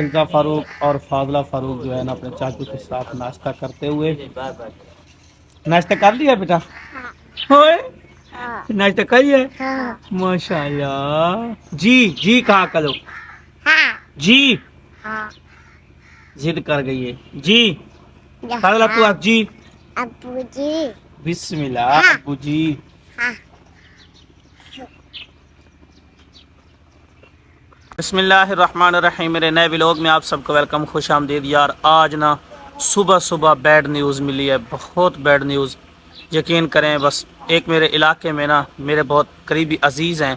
فلزا فاروق اور فاضلہ فاروق جو ہے نا اپنے چاچو کے ساتھ ناشتہ کرتے ہوئے. ناشتہ کر لیا بیٹا؟ ہوئے ناشتہ کریے. ماشاء اللہ. جی جی کہا کرو. جی ضد کر گئی ہے. جی فاضلہ تو آپ جی. ابو جی. بسم اللہ. ابو جی. بسم اللہ الرحمن الرحیم. میرے نئے ولاگ میں آپ سب کو ویلکم، خوش آمدید. یار آج نا صبح صبح بیڈ نیوز ملی ہے، بہت بیڈ نیوز. یقین کریں بس ایک میرے علاقے میں نا میرے بہت قریبی عزیز ہیں،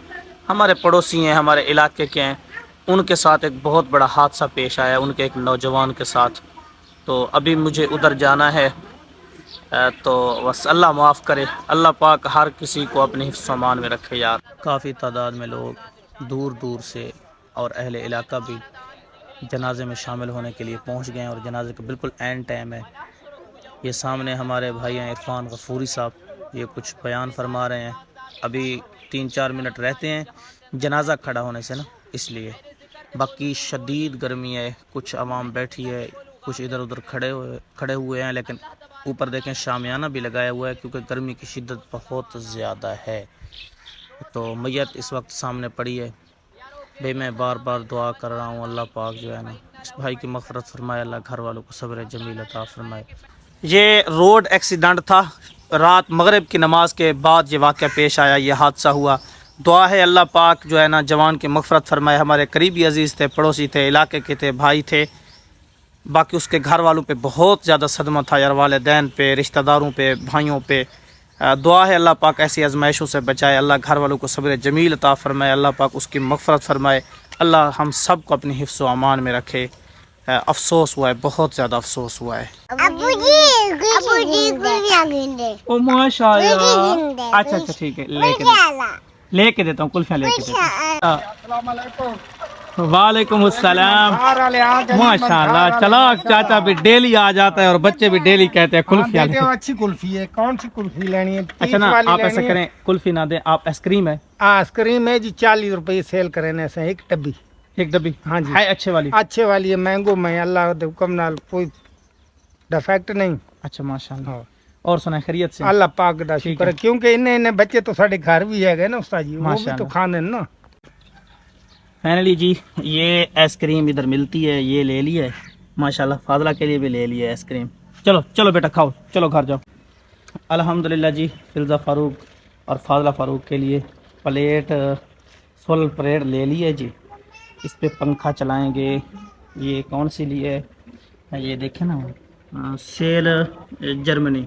ہمارے پڑوسی ہیں، ہمارے علاقے کے ہیں، ان کے ساتھ ایک بہت بڑا حادثہ پیش آیا، ان کے ایک نوجوان کے ساتھ. تو ابھی مجھے ادھر جانا ہے، تو بس اللہ معاف کرے، اللہ پاک ہر کسی کو اپنے حفظ و امان میں رکھے. یار کافی تعداد میں لوگ دور دور سے اور اہل علاقہ بھی جنازے میں شامل ہونے کے لیے پہنچ گئے ہیں، اور جنازے کا بالکل اینڈ ٹائم ہے. یہ سامنے ہمارے بھائی ہیں عرفان غفوری صاحب، یہ کچھ بیان فرما رہے ہیں. ابھی 3-4 منٹ رہتے ہیں جنازہ کھڑا ہونے سے نا، اس لیے. باقی شدید گرمی ہے، کچھ عوام بیٹھی ہے، کچھ ادھر ادھر کھڑے ہوئے ہیں، لیکن اوپر دیکھیں شامیانہ بھی لگایا ہوا ہے کیونکہ گرمی کی شدت بہت زیادہ ہے. تو میت اس وقت سامنے پڑی ہے. بھائی میں بار بار دعا کر رہا ہوں، اللہ پاک جو ہے نا اس بھائی کی مغفرت فرمائے، اللہ گھر والوں کو صبر جمیل عطا فرمائے. یہ روڈ ایکسیڈنٹ تھا، رات مغرب کی نماز کے بعد یہ واقعہ پیش آیا، یہ حادثہ ہوا. دعا ہے اللہ پاک جو ہے نا جوان کی مغفرت فرمائے. ہمارے قریبی عزیز تھے، پڑوسی تھے، علاقے کے تھے، بھائی تھے. باقی اس کے گھر والوں پہ بہت زیادہ صدمہ تھا یار، والدین پہ، رشتہ داروں پہ، بھائیوں پہ. دعا ہے اللہ پاک ایسی آزمائشوں سے بچائے، اللہ گھر والوں کو صبر جمیل عطا فرمائے، اللہ پاک اس کی مغفرت فرمائے، اللہ ہم سب کو اپنی حفظ و امان میں رکھے. افسوس ہوا ہے، بہت زیادہ افسوس ہوا ہے. ابو جی گلفیاں گنڈے. او ماشاء اللہ. اچھا اچھا ٹھیک ہے، لے کے دیتا ہوں کلفیاں لے کے دیتا ہوں. السلام علیکم. وعلیکم السلام. ماشاء اللہ. چلاک چاچا بھی ڈیلی آ جاتا ہے اور بچے بھی ڈیلی کہتے ہیں کلفیاں لے. اچھی کلفی ہے، کون سی کلفی لینی ہے؟ اچھا نا آپ ایسا کریں، کلفی نہ دیں آپ، آئس کریم ہے. آئس کریم ہے جی 40 روپے سیل کرنے سے ایک ڈبی. ایک ڈبی؟ ہاں جی. ہے اچھے والی؟ اچھے والی ہے، مینگو میں اللہ کے حکم نال کوئی ڈیفیکٹ نہیں. اچھا ماشاء اللہ. اور سنا خیریت سے؟ اللہ پاک دا شکر ہے، کیونکہ انہیں بچے تو ساڑھے گھر بھی ہے گئے نا استاد جی، وہ بھی تو کھانے نا. فائنلی جی یہ آئس کریم ادھر ملتی ہے، یہ لے لی ہے ماشاءاللہ. فاضلہ کے لیے بھی لے لی ہے آئس کریم. چلو چلو بیٹا کھاؤ، چلو گھر جاؤ. الحمدللہ جی فلزا فاروق اور فاضلہ فاروق کے لیے پلیٹ، سول پلیٹ لے لی ہے جی. اس پہ پنکھا چلائیں گے. یہ کون سی لی ہے؟ یہ دیکھیں نا، سیل جرمنی.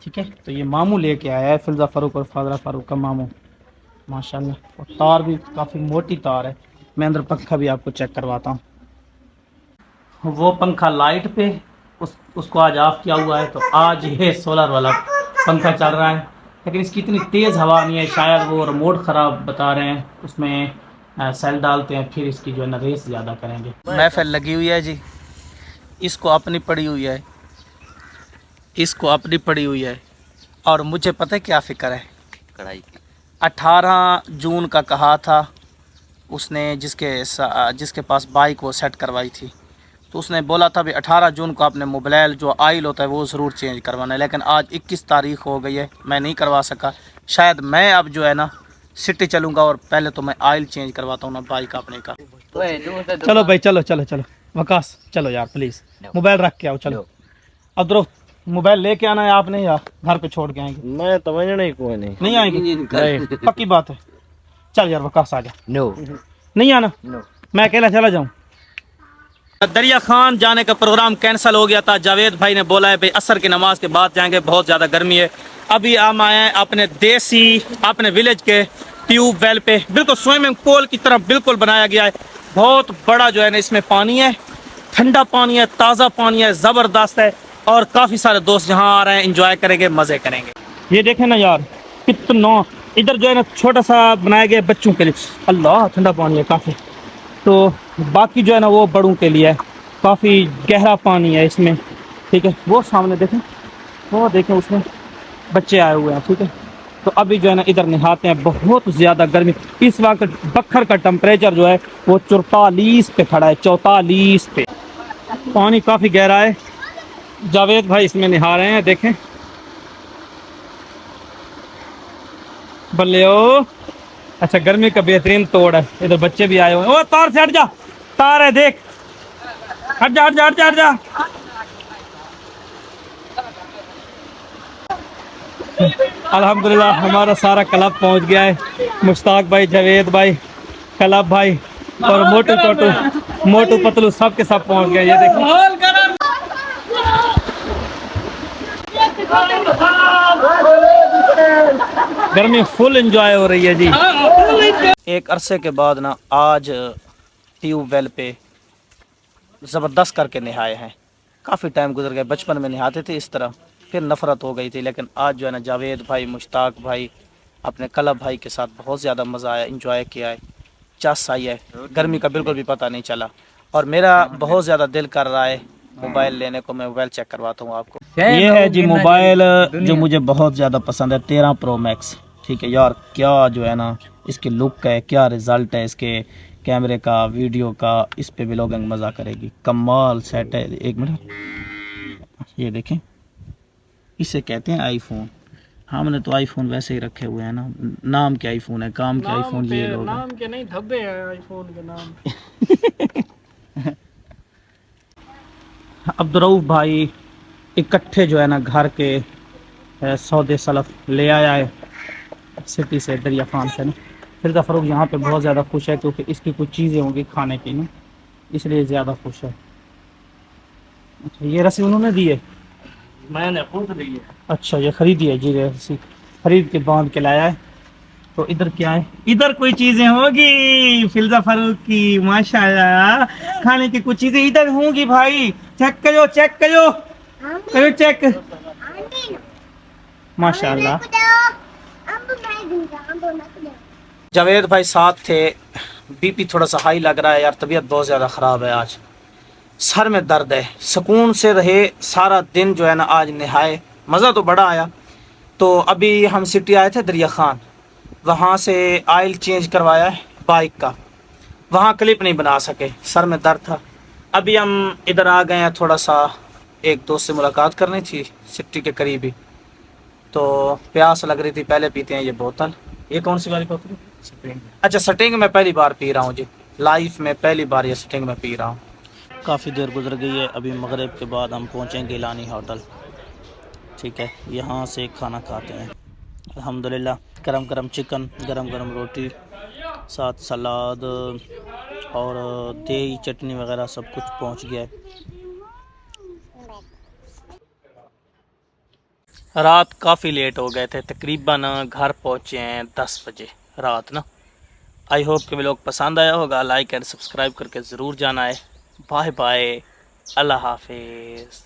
ٹھیک ہے، تو یہ ماموں لے کے آیا ہے، فلزا فاروق اور فاضلہ فاروق کا ماموں ماشاءاللہ. اور تار بھی کافی موٹی تار ہے. میں اندر پنکھا بھی آپ کو چیک کرواتا ہوں. وہ پنکھا لائٹ پہ اس کو آج آف کیا ہوا ہے، تو آج یہ سولر والا پنکھا چل رہا ہے، لیکن اس کی اتنی تیز ہوا نہیں ہے. شاید وہ ریموٹ خراب بتا رہے ہیں، اس میں سیل ڈالتے ہیں پھر اس کی جو ہے نا ریس زیادہ کریں گے. محفل لگی ہوئی ہے جی، اس کو اپنی پڑی ہوئی ہے، اس کو اپنی پڑی ہوئی ہے. اور مجھے پتہ کیا فکر ہے؟ کڑھائی 18 جون کا کہا تھا اس نے، جس کے پاس بائک وہ سیٹ کروائی تھی، تو اس نے بولا تھا بھی 18 جون کو اپنے موبائل جو آئل ہوتا ہے وہ ضرور چینج کروانا ہے. لیکن آج 21 تاریخ ہو گئی ہے، میں نہیں کروا سکا. شاید میں اب جو ہے نا سٹی چلوں گا اور پہلے تو میں آئل چینج کرواتا ہوں نا بائک اپنے کا. چلو بھائی چلو چلو چلو وکاس چلو یار پلیز، موبائل رکھ کے آؤ. چلو اب درو موبائل لے کے آنا ہے آپ نے یا گھر پہ چھوڑ کے آئیں گے؟ میں تو کوئی نہیں آئیں گے، پکی بات ہے. چل یار وکاس آ جا. نہیں آنا، میں اکیلا چلا جاؤں. دریا خان جانے کا پروگرام کینسل ہو گیا تھا. جاوید بھائی نے بولا ہے بھائی عصر کی نماز کے بعد جائیں گے، بہت زیادہ گرمی ہے. ابھی ہم آئے ہیں اپنے دیسی، اپنے ولیج کے ٹیوب ویل پہ، بالکل سوئمنگ پول کی طرف بالکل بنایا گیا ہے. بہت بڑا جو ہے نا اس میں پانی ہے، ٹھنڈا پانی ہے، تازہ پانی ہے، زبردست ہے. اور کافی سارے دوست یہاں آ رہے ہیں، انجوائے کریں گے، مزے کریں گے. یہ دیکھیں نا یار کتنا ادھر جو ہے نا چھوٹا سا بنایا گیا بچوں کے لیے. اللہ ٹھنڈا پانی ہے کافی. تو باقی جو ہے نا وہ بڑوں کے لیے ہے، کافی گہرا پانی ہے اس میں. ٹھیک ہے، وہ سامنے دیکھیں، وہ دیکھیں اس میں بچے آئے ہوئے ہیں. ٹھیک ہے، تو ابھی جو ہے نا ادھر نہاتے ہیں. بہت زیادہ گرمی اس وقت. بکھر کا ٹمپریچر جو ہے وہ 44 پہ کھڑا ہے, 44 پہ. پانی کافی گہرا ہے. جاوید بھائی اس میں نہا رہے ہیں, دیکھیں. بلے او, اچھا گرمی کا بہترین توڑ ہے. ادھر بچے بھی آئے ہوئے ہیں. او تار سے ہٹ جا, تار ہے دیکھ, ہٹ جا ہٹ جا ہٹ جا ہٹ جا. الحمدللہ ہمارا سارا کلب پہنچ گیا ہے. مشتاق بھائی, جاوید بھائی, کلب بھائی اور موٹو ٹوٹو, موٹو پتلو سب کے سب پہنچ گئے. یہ دیکھیں گرمی فل انجوائے ہو رہی ہے جی. ایک عرصے کے بعد نا آج ٹیوب ویل پہ زبردست کر کے نہائے ہیں. کافی ٹائم گزر گئے. بچپن میں نہاتے تھے اس طرح, پھر نفرت ہو گئی تھی. لیکن آج جو ہے نا جاوید بھائی, مشتاق بھائی, اپنے کلب بھائی کے ساتھ بہت زیادہ مزہ آیا, انجوائے کیا ہے. چس آئی ہے, گرمی کا بالکل بھی پتہ نہیں چلا. اور میرا بہت زیادہ دل کر رہا ہے موبائل لینے کو. میں موبائل چیک کرواتا ہوں آپ کو. یہ ہے جی موبائل جو مجھے بہت زیادہ پسند ہے, 13 پرو میکس. ٹھیک ہے یار, کیا جو ہے نا اس کی لک ہے, کیا رزلٹ ہے اس کے کیمرے کا, ویڈیو کا. اس پہ ولاگنگ مزہ کرے گی. کمال سیٹ ہے. ایک منٹ, یہ دیکھیں, اسے کہتے ہیں آئی فون. ہم نے تو آئی فون ویسے ہی رکھے ہوئے ہیں نا. نام کے آئی فون ہے, کام کے آئی فون یہ لوگ. نام کے نہیں دھبے ہیں آئی فون کے نام. عبدالرؤف بھائی اکٹھے جو ہے نا گھر کے سودے سلف لے آیا ہے سٹی سے, دریا خان سے نا. فرزا فروخ یہاں پہ بہت زیادہ خوش ہے کیونکہ اس کی کچھ چیزیں ہوں گی کھانے کی نا, اس لیے زیادہ خوش ہے. اچھا یہ رسی انہوں نے دی ہے, میں نے خود لی ہے. اچھا یہ خریدی ہے جی, رسی خرید کے باندھ کے لایا ہے. تو ادھر کیا ہے, ادھر کوئی چیزیں ہوگی فلزا فاروق کی, ماشاءاللہ کھانے کی کچھ چیزیں ادھر ہوں گی بھائی. چیک کرو, چیک کرو, کرو چیک, ماشاءاللہ. جاوید بھائی ساتھ تھے. بی پی تھوڑا سا ہائی لگ رہا ہے یار, طبیعت بہت زیادہ خراب ہے آج. سر میں درد ہے. سکون سے رہے سارا دن جو ہے نا آج نہائے, مزہ تو بڑا آیا. تو ابھی ہم سٹی آئے تھے دریا خان, وہاں سے آئل چینج کروایا ہے بائک کا. وہاں کلپ نہیں بنا سکے, سر میں درد تھا. ابھی ہم ادھر آ گئے ہیں, تھوڑا سا ایک دوست سے ملاقات کرنی تھی سٹی کے قریب ہی. تو پیاس لگ رہی تھی, پہلے پیتے ہیں یہ بوتل. یہ کون سی والی بوتل ہے؟ اچھا سٹنگ میں پہلی بار پی رہا ہوں جی, لائف میں پہلی بار یہ سٹنگ میں پی رہا ہوں. کافی دیر گزر گئی ہے. ابھی مغرب کے بعد ہم پہنچیں گیلانی ہوٹل. ٹھیک ہے, یہاں سے کھانا کھاتے ہیں. الحمدللہ گرم گرم چکن, گرم گرم روٹی, ساتھ سلاد اور دہی چٹنی وغیرہ سب کچھ پہنچ گیا ہے. رات کافی لیٹ ہو گئے تھے, تقریباً گھر پہنچے ہیں 10 بجے رات نا. آئی ہوپ کہ ولاگ پسند آیا ہوگا. لائک اینڈ سبسکرائب کر کے ضرور جانا ہے. بائے بائے, اللہ حافظ.